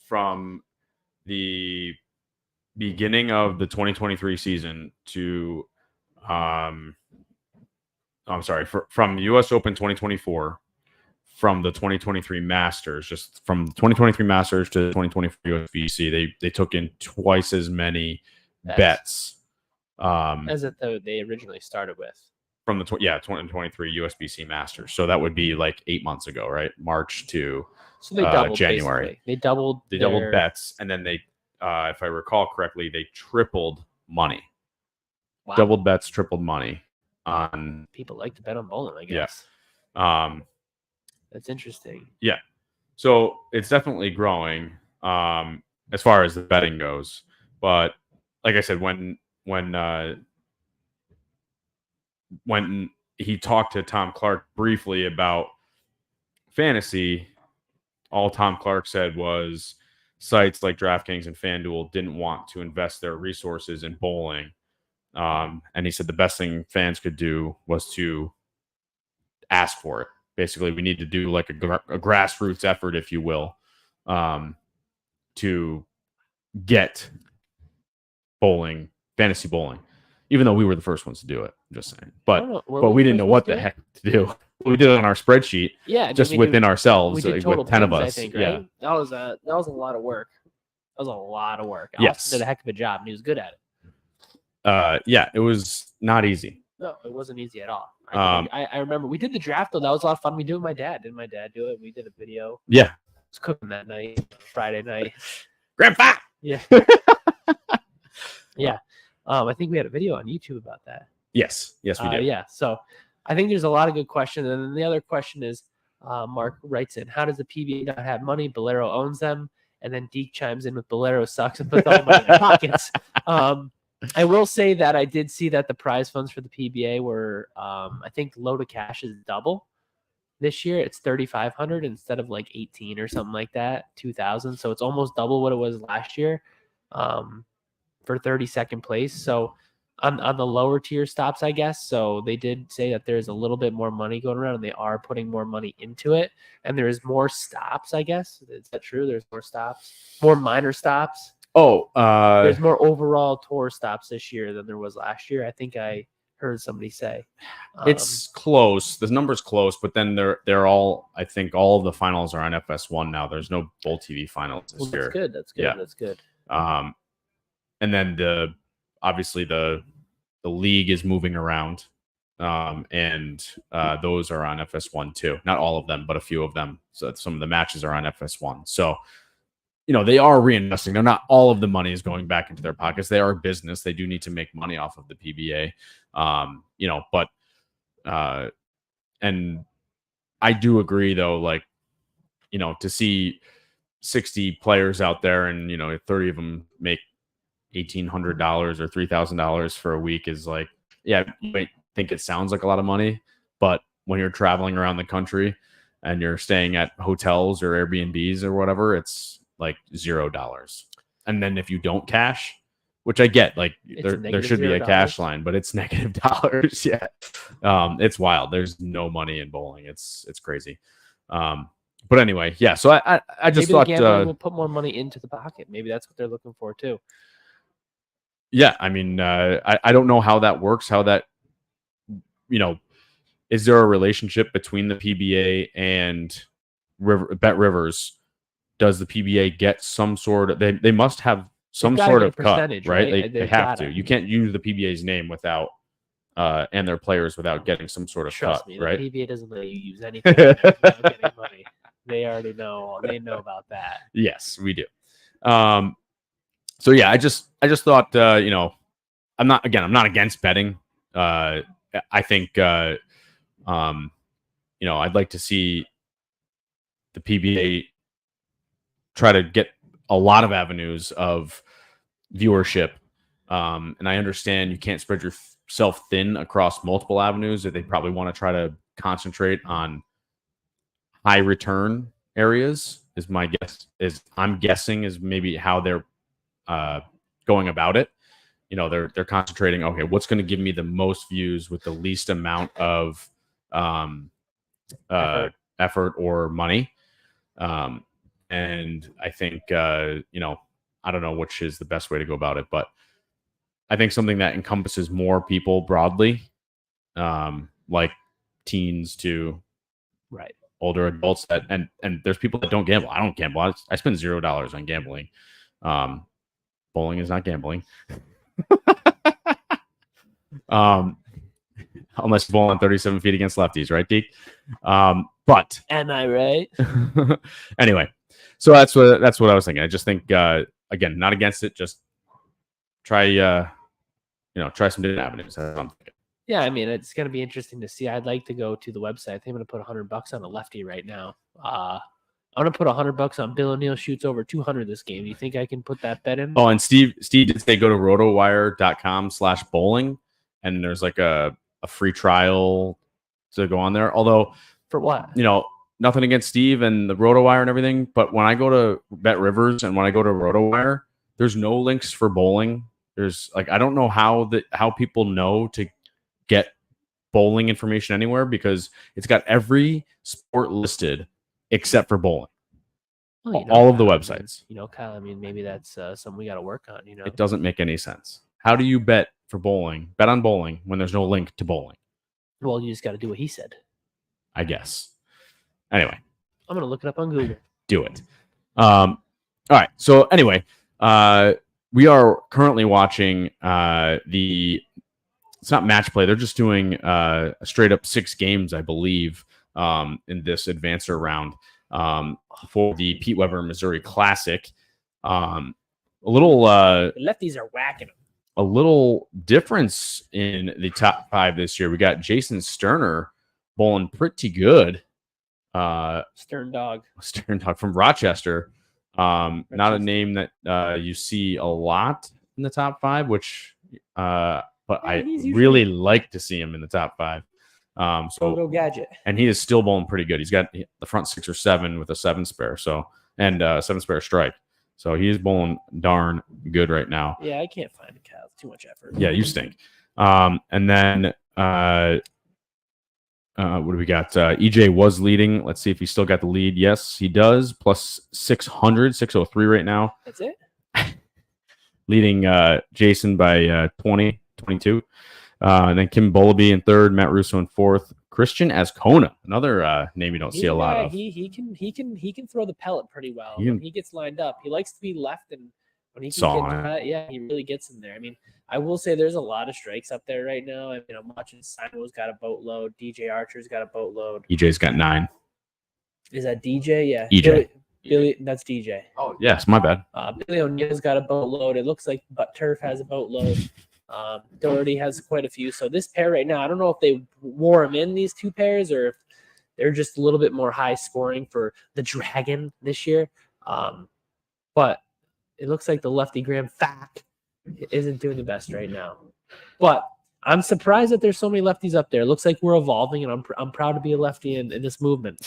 from the beginning of the 2023 season to, I'm sorry, from the U.S. Open 2024, from the 2023 Masters, just from the 2023 Masters to the 2024 USBC, they took in twice as many bets. As they originally started with. From the 2023 USBC Masters. So that would be like 8 months ago, right? March to they doubled, January. Basically. They doubled bets, and then they, if I recall correctly, they tripled money. Wow. Doubled bets, tripled money on. People like to bet on bowling, I guess. Yeah. That's interesting. Yeah. So it's definitely growing as far as the betting goes. But like I said, when he talked to Tom Clark briefly about fantasy, all Tom Clark said was sites like DraftKings and FanDuel didn't want to invest their resources in bowling. And he said the best thing fans could do was to ask for it. Basically, we need to do like a grassroots effort, if you will, to get bowling, fantasy bowling, even though we were the first ones to do it. I'm just saying. But we didn't know what the heck to do. We did it on our spreadsheet, within ourselves, we did with 10 of us. I think, right? Yeah. That was a lot of work. Austin did a heck of a job, and he was good at it. Yeah, it was not easy. No, it wasn't easy at all. I remember we did the draft, though. That was a lot of fun. We did it with my dad. Didn't my dad do it? We did a video. Yeah. I was cooking that night, Friday night. Grandpa! Yeah. Yeah. I think we had a video on YouTube about that. Yes, we did. Yeah. So I think there's a lot of good questions. And then the other question is, Mark writes in, how does the PBA not have money? Bolero owns them. And then Deke chimes in with Bolero sucks and puts all the money in their pockets. I will say that I did see that the prize funds for the PBA were, I think load of cash is double this year. It's 3,500 instead of like 18 or something like that, 2,000. So it's almost double what it was last year for 32nd place. So on the lower tier stops, I guess. So they did say that there's a little bit more money going around, and they are putting more money into it. And there is more stops, I guess. Is that true? There's more stops, more minor stops. Oh, there's more overall tour stops this year than there was last year. I think I heard somebody say. It's close. The number's close, but then they're all. I think all of the finals are on FS1 now. There's no Bowl TV finals this year. That's good. That's good. Yeah. That's good. And then obviously the league is moving around, and those are on FS1 too. Not all of them, but a few of them. So some of the matches are on FS1. So they are reinvesting. They're not all of the money is going back into their pockets. They are a business. They do need to make money off of the PBA. But and I do agree though, like, to see 60 players out there and 30 of them make $1,800 or $3,000 for a week is like, yeah, you might think it sounds like a lot of money, but when you're traveling around the country and you're staying at hotels or Airbnbs or whatever, it's like $0. And then if you don't cash, which I get, like there should be a cash line, but it's negative dollars. Yeah. It's wild. There's no money in bowling. It's crazy. But anyway, yeah. So I just thought will put more money into the pocket. Maybe that's what they're looking for too. Yeah, I mean, I don't know how that works. How that, is there a relationship between the PBA and Bet Rivers? Does the PBA get some sort of? They must have some sort of cut, right? They have to. You can't use the PBA's name without and their players without getting some sort of Trust cut, me, right? The PBA doesn't let you use anything without getting money. They already know. They know about that. Yes, we do. So yeah, I just thought, I'm not against betting. I think, I'd like to see the PBA try to get a lot of avenues of viewership. And I understand you can't spread yourself thin across multiple avenues, that they probably want to try to concentrate on high return areas is my guess. I'm guessing is maybe how they're going about it. They're concentrating, okay, what's going to give me the most views with the least amount of effort or money. And I think, I don't know which is the best way to go about it, but I think something that encompasses more people broadly, like teens to right older adults, and there's people that don't gamble. I don't gamble. I spend $0 on gambling. Bowling is not gambling. Unless you're bowling 37 feet against lefties, right, Deke? But am I right? Anyway, so that's what I was thinking. I just think, again, not against it. Just try some different avenues. That's what I'm thinking. Yeah, I mean, it's going to be interesting to see. I'd like to go to the website. I think I'm going to put $100 on a lefty right now. I'm going to put $100 on Bill O'Neill shoots over 200 this game. Do you think I can put that bet in? Oh, and Steve did say go to rotowire.com/bowling, and there's like a free trial to go on there. Although, for what? Nothing against Steve and the RotoWire and everything, but when I go to Bet Rivers and when I go to RotoWire, there's no links for bowling. There's I don't know how people know to get bowling information anywhere, because it's got every sport listed except for bowling. Well, all of the websites. Kyle, I mean, maybe that's something we got to work on. It doesn't make any sense. How do you bet on bowling when there's no link to bowling? Well, you just got to do what he said, I guess. Anyway, I'm going to look it up on Google. Do it. All right. So anyway, we are currently watching it's not match play. They're just doing a straight up 6 games, I believe, in this advancer round for the Pete Weber Missouri Classic. The lefties are whacking them. A little difference in the top 5 this year. We got Jason Sterner bowling pretty good. Stern Dog from Rochester. Not a name that you see a lot in the top 5, which but I really like to see him in the top 5. So gadget, and he is still bowling pretty good. He's got the front 6 or 7 with a 7 spare, and 7 spare strike. So he is bowling darn good right now. Yeah, I can't find a cow. It's too much effort. Yeah, you stink. And then what do we got? EJ was leading. Let's see if he still got the lead. Yes, he does. Plus 603 right now. That's it. Leading Jason by 22. And then Kim Bowlby in third, Matt Russo in fourth, Christian Ascona, another name you don't see a lot of. He can throw the pellet pretty well He can- when he gets lined up. He likes to be left, and when he Saw can it. get, he really gets in there. I mean, I will say there's a lot of strikes up there right now. I mean, I'm watching Simo's got a boatload. DJ Archer's got a boatload. EJ's got 9. Is that DJ? Yeah. EJ. Billy, that's DJ. Oh, yes, my bad. Billy O'Neill's got a boatload. It looks like Butt Turf has a boatload. Doherty has quite a few. So this pair right now, I don't know if they wore them in, these two pairs, or if they're just a little bit more high scoring for the Dragon this year. But it looks like the lefty Graham Fack isn't doing the best right now. But I'm surprised that there's so many lefties up there. It looks like we're evolving, and I'm proud to be a lefty in this movement.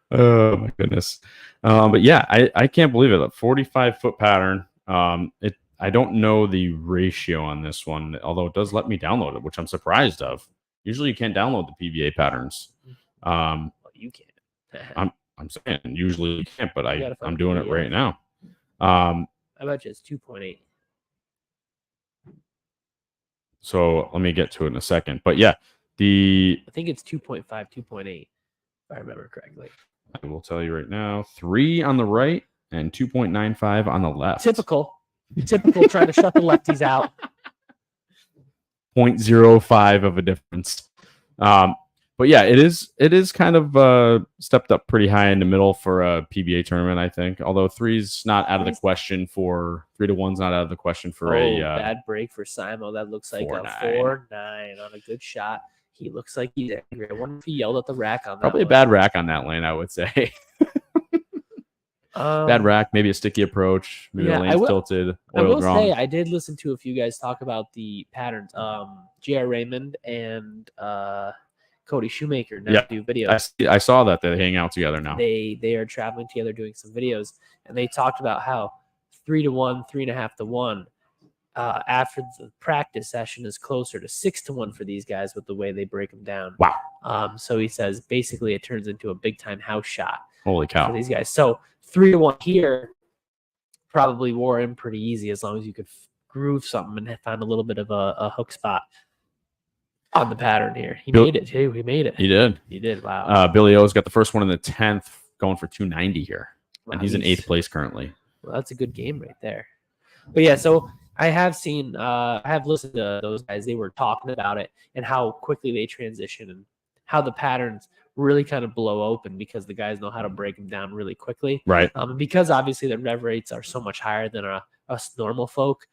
Oh my goodness. But yeah, I can't believe it. A 45-foot pattern. I don't know the ratio on this one, although it does let me download it, which I'm surprised of. Usually you can't download the PBA patterns. Well, you can't. I'm saying usually you can't, but You gotta find I'm doing it PBA. right now. I bet you it's 2.8. So let me get to it in a second. But yeah, I I think it's 2.5, 2.8, if I remember correctly. will tell you right now, 3 on the right and 2.95 on the left. Typical trying to shut the lefties out. 0.05 of a difference. But yeah, it is kind of stepped up pretty high in the middle for a PBA tournament, I think. Although 3's not out of the question for 3-1's not out of the question for a bad break for Simo. That looks like 4-9. a 4-9 on a good shot. He looks like he's angry. I wonder if he yelled at the rack on that. probably a one. bad rack on that lane, I would say. Bad rack, maybe a sticky approach, maybe the lane's tilted. I will wrong. say I did listen to a few guys talk about the patterns. J.R. Raymond and Cody Shoemaker now do videos. I saw that they hang out together now. They are traveling together doing some videos, and they talked about how 3-1, 3.5-1 after the practice session is closer to 6-1 for these guys with the way they break them down. Wow. So he says basically it turns into a big time house shot. Holy cow. For these guys. So 3-1 here probably wore in pretty easy as long as you could groove something and find a little bit of a hook spot on the pattern here. He made it too. He made it. He did. He did. Wow. Billy O's got the first one in the 10th, going for 290 here. Wow, And he's in 8th place currently. Well, that's a good game right there. But yeah, so I have seen, I have listened to those guys. They were talking about it and how quickly they transition and how the patterns really kind of blow open because the guys know how to break them down really quickly. Right. And because obviously the rev rates are so much higher than us normal folk,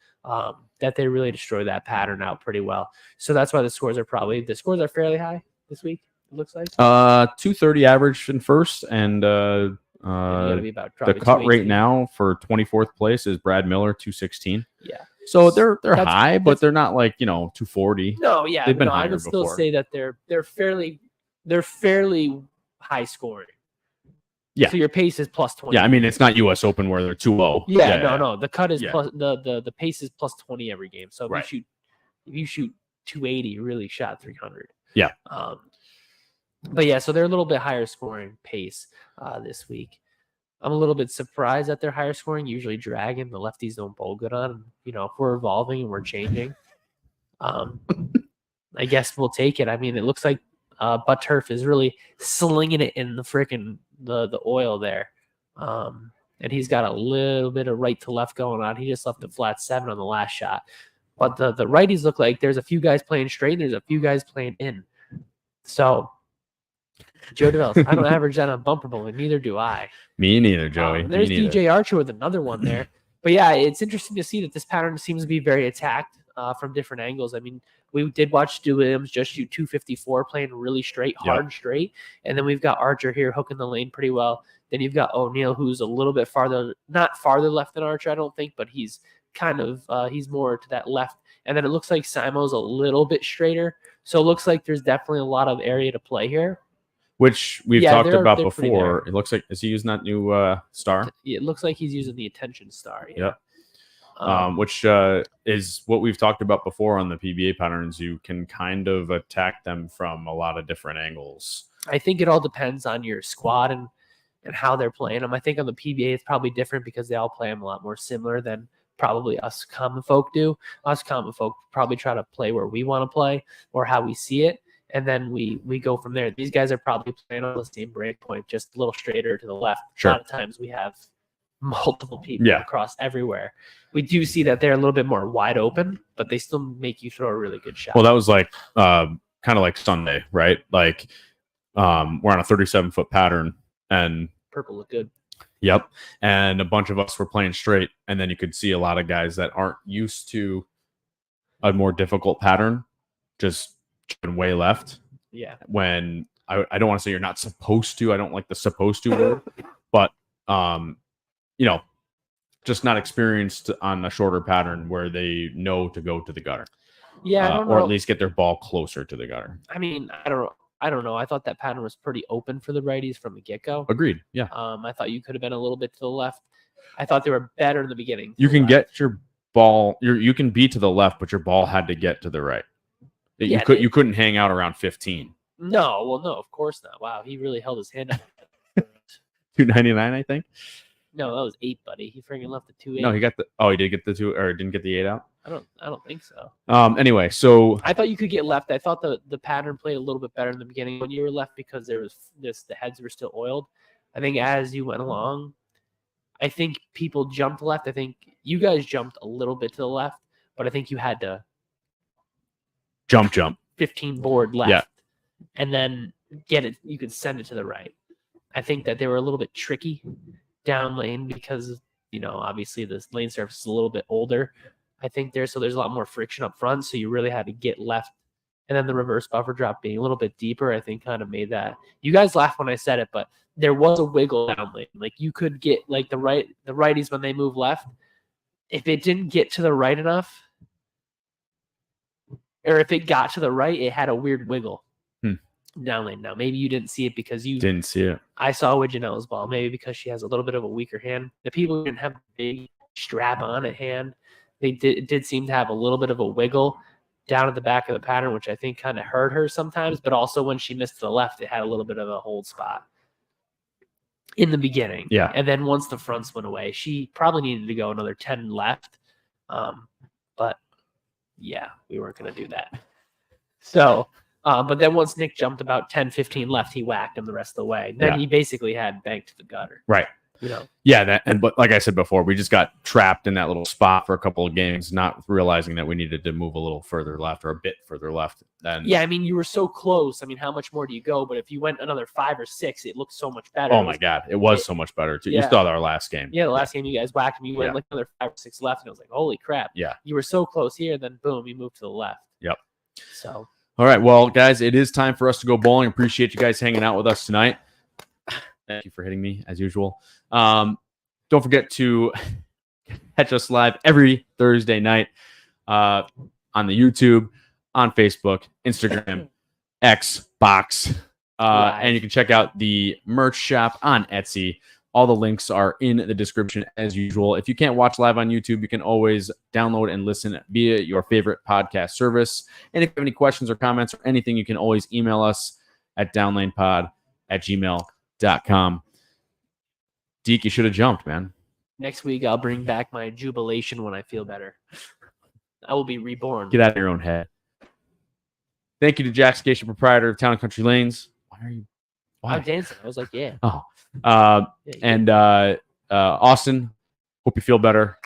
that they really destroy that pattern out pretty well. So that's why the scores are fairly high this week. It looks like 230 average in first, and you gotta be about the cut rate now for 24th place is Brad Miller 216. Yeah. So they're high, but they're not like 240. No, yeah, they've been I higher would still before. say that they're fairly high scoring. Yeah. So your pace is plus 20. Yeah, I mean it's not U.S. Open where they're 2-0. Yeah, no. The cut is Yeah. plus the pace is plus 20 every game. So if Right. you shoot 280, you really shot 300. Yeah. But yeah, so they're a little bit higher scoring pace this week. I'm a little bit surprised that they're higher scoring. Usually Dragon, the lefties don't bowl good on. If we're evolving and we're changing, I guess we'll take it. I mean, it looks like Butt Turf is really slinging it in the freaking the oil there. And he's got a little bit of right to left going on. He just left a flat 7 on the last shot. But the righties look like there's a few guys playing straight and there's a few guys playing in. So Joe DeVellis, I don't average that on bumper bowling. Neither do I. Me neither, Joey. Me There's neither. DJ Archer with another one there. But yeah, it's interesting to see that this pattern seems to be very attacked from different angles. I mean, we did watch Stu Williams just shoot 254 playing really straight, hard and straight. And then we've got Archer here hooking the lane pretty well. Then you've got O'Neill, who's a little bit not farther left than Archer, I don't think, but he's kind of, he's more to that left. And then it looks like Simo's a little bit straighter. So it looks like there's definitely a lot of area to play here. Which we've talked about they're pretty before. there. It looks like, is he using that new star? It looks like he's using the attention star. Yeah. Yep. Which is what we've talked about before on the PBA patterns. You can kind of attack them from a lot of different angles. I think it all depends on your squad and how they're playing them. I think on the PBA it's probably different because they all play them a lot more similar than probably us common folk do. Us common folk probably try to play where we want to play or how we see it, and then we go from there. These guys are probably playing on the same break point, just a little straighter to the left. Sure. A lot of times we have multiple people Yeah. across everywhere. We do see that they're a little bit more wide open, but they still make you throw a really good shot. Well, that was like kind of like Sunday, right? Like we're on a 37-foot pattern, and purple look good. Yep. And a bunch of us were playing straight. And then you could see a lot of guys that aren't used to a more difficult pattern just chipping way left. Yeah. When I don't want to say you're not supposed to. I don't like the supposed to word. But, just not experienced on a shorter pattern where they know to go to the gutter. Yeah. I don't know. Or at least get their ball closer to the gutter. I mean, I don't know. I thought that pattern was pretty open for the righties from the get-go. Agreed. Yeah. I thought you could have been a little bit to the left. I thought they were better in the beginning. You can get your ball. You can be to the left, but your ball had to get to the right. Yeah, you couldn't hang out around 15. No, of course not. Wow, he really held his hand up. 299, I think. No, that was 8, buddy. He freaking left the 2-8. No, he did get the 2, or didn't get the 8 out. I don't think so. Anyway, so I thought you could get left. I thought the pattern played a little bit better in the beginning when you were left because there was the heads were still oiled. I think as you went along, I think people jumped left. I think you guys jumped a little bit to the left, but I think you had to jump 15 board left, yeah, and then get it. You could send it to the right. I think that they were a little bit tricky down lane because obviously this lane surface is a little bit older. I think there's a lot more friction up front, so you really had to get left. And then the reverse buffer drop being a little bit deeper, I think kind of made that. You guys laughed when I said it, but there was a wiggle down lane. Like you could get like the righties when they move left. If it didn't get to the right enough, or if it got to the right, it had a weird wiggle down lane. Now maybe you didn't see it because you didn't see it. I saw with Janelle's ball, maybe because she has a little bit of a weaker hand. The people who didn't have a big strap on at hand, they did seem to have a little bit of a wiggle down at the back of the pattern, which I think kind of hurt her sometimes. But also when she missed to the left, it had a little bit of a hold spot in the beginning. Yeah. And then once the fronts went away, she probably needed to go another 10 left. But yeah, we weren't going to do that. So, but then once Nick jumped about 10, 15 left, he whacked him the rest of the way. Then he basically had banked to the gutter. Right. Yeah, but like I said before, we just got trapped in that little spot for a couple of games, not realizing that we needed to move a little further left or a bit further left. Yeah, I mean, you were so close. I mean, how much more do you go? But if you went another 5 or 6, it looked so much better. Oh my God, it was so much better too. You saw our last game. Yeah, the last game you guys whacked him. You went like another 5 or 6 left, and it was like, holy crap. Yeah, you were so close here, then boom, you moved to the left. Yep. So. All right, well, guys, it is time for us to go bowling. Appreciate you guys hanging out with us tonight. Thank you for hitting me as usual. Don't forget to catch us live every Thursday night on the YouTube, on Facebook, Instagram, Xbox. And you can check out the merch shop on Etsy. All the links are in the description as usual. If you can't watch live on YouTube, you can always download and listen via your favorite podcast service. And if you have any questions or comments or anything, you can always email us at downlanepod@gmail.com. Deke, you should have jumped, man. Next week, I'll bring back my jubilation when I feel better. I will be reborn. Get out of your own head. Thank you to Jack Scaccia, proprietor of Town & Country Lanes. Why? I'm dancing. I was like, yeah. Oh. Austin, hope you feel better.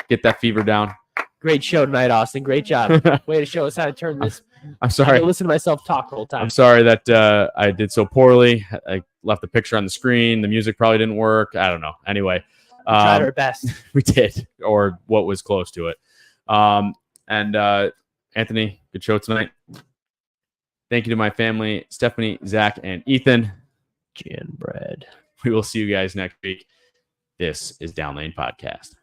Get that fever down. Great show tonight, Austin. Great job. Way to show us how to turn this. I'm sorry. I listen to myself talk the whole time. I'm sorry that I did so poorly. I left the picture on the screen. The music probably didn't work. I don't know. Anyway. We tried our best. We did, or what was close to it. Anthony, good show tonight. Thank you to my family, Stephanie, Zach, and Ethan. Gin bread. We will see you guys next week. This is Down Lane Podcast.